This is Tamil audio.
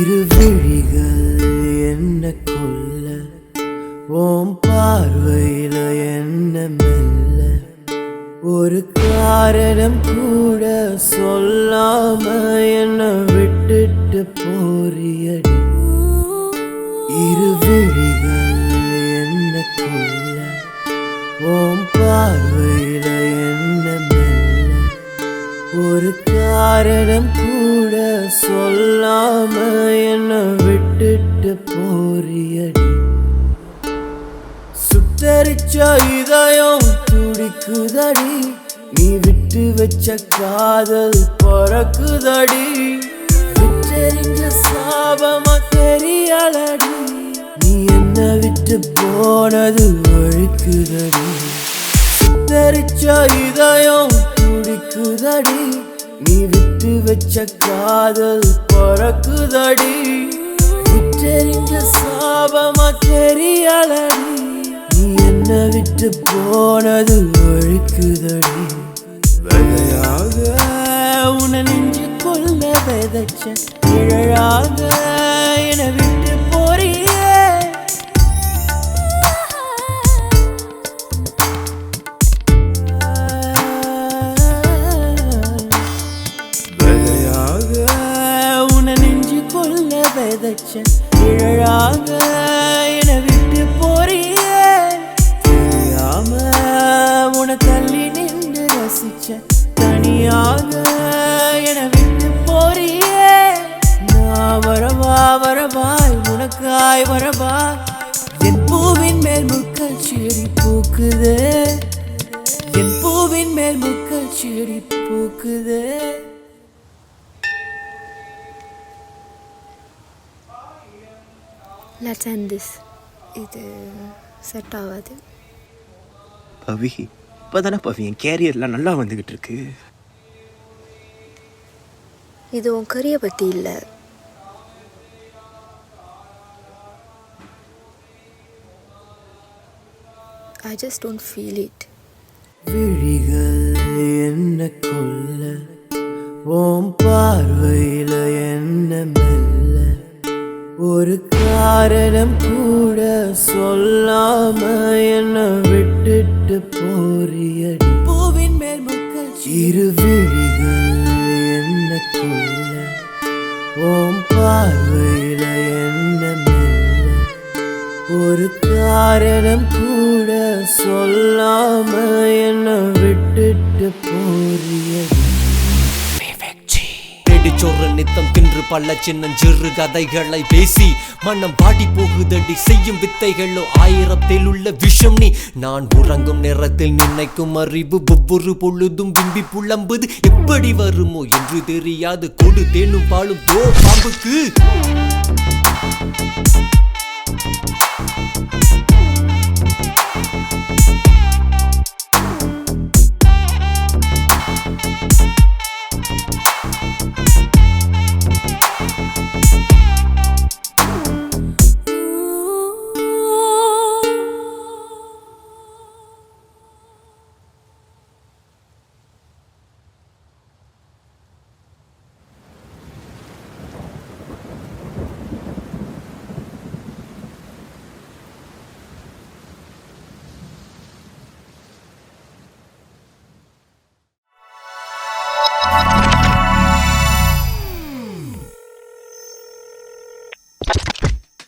இரு விழிகள் என்ன கொல்ல ஓம் பார்வையில என்ன மெல்ல ஒரு காரணம் கூட சொல்லாம என்ன விட்டுட்டு போறியடி இரு விழிகள் என்ன கொல்ல ஓம் பார்வையில என்ன மெல்ல ஒரு காரணம் கூட சொல்லாம என்ன விட்டுட்டு போறியடி சுட்டரிச்ச இதயம் துடிக்குதடி நீ விட்டு வச்ச காதல் பறக்குதடி விட்டெறிஞ்ச சாபமா தெரியலடி நீ என்ன விட்டு போனது ஒழிக்குதடி சுட்டரிச்ச இதயம் துடிக்குதடி நீ விட்டு வச்ச காதல் பறக்குதடி விட்டெறிஞ்ச சாபமா தெரியலடி நீ என்ன விட்டு போனது ஒழிக்குதடி வகையாக உன நெஞ்சு கொள்ள விதைச்ச நிழலாக என விட்டு போறியே உன நெஞ்சு கொள்ள விதைச்ச நிழலாக என விட்டு போறியே தெரியாம உன தள்ளி நின்று ரசிச்ச தனியாக என விட்டு போறியே நான் வரவா வரவாய் உனக்காய் வரவா என் பூவின் மேல் முக்கல் செடி பூக்குது என் பூவின் மேல் முக்கல் செடி பூக்குது Let's end this. இது செட் ஆகாது. பவி இப்போதானே பவி என் கேரியர்லாம் நல்லா வந்துக்கிட்டு இருக்கு. இது உன் கரியை பற்றி இல்லை. I just don't feel it. விழிகள் என்ன கொல்ல ஓம் பார்வையில என்ன மெல்ல ஒரு காரணம் கூட சொல்லாம என்ன விட்டுட்டு போறியடி பூவின் மேல் முக்கல் இரு விழிகள் என்ன கொல்ல ஓம் பார்வையில என்ன மெல்ல ஒரு காரணம் கூட சொல்லாம என்ன விட்டுட்டு போறியடி சொர்ற நித்தம் தின்று பல சின்னஞ்சிறு கதைகளை பேசி மனம் பாடி போகுதடி செய்யும் வித்தைகளோ ஆயிரத்தில் உள்ள விஷம் நீ நான் உறங்கும் நேரத்தில் நினைக்கும் அறிவு ஒவ்வொரு பொழுதும் விம்பி புலம்புது எப்படி வருமோ என்று தெரியாது கொடு தேனும் பாலும் தோ பாம்புக்கு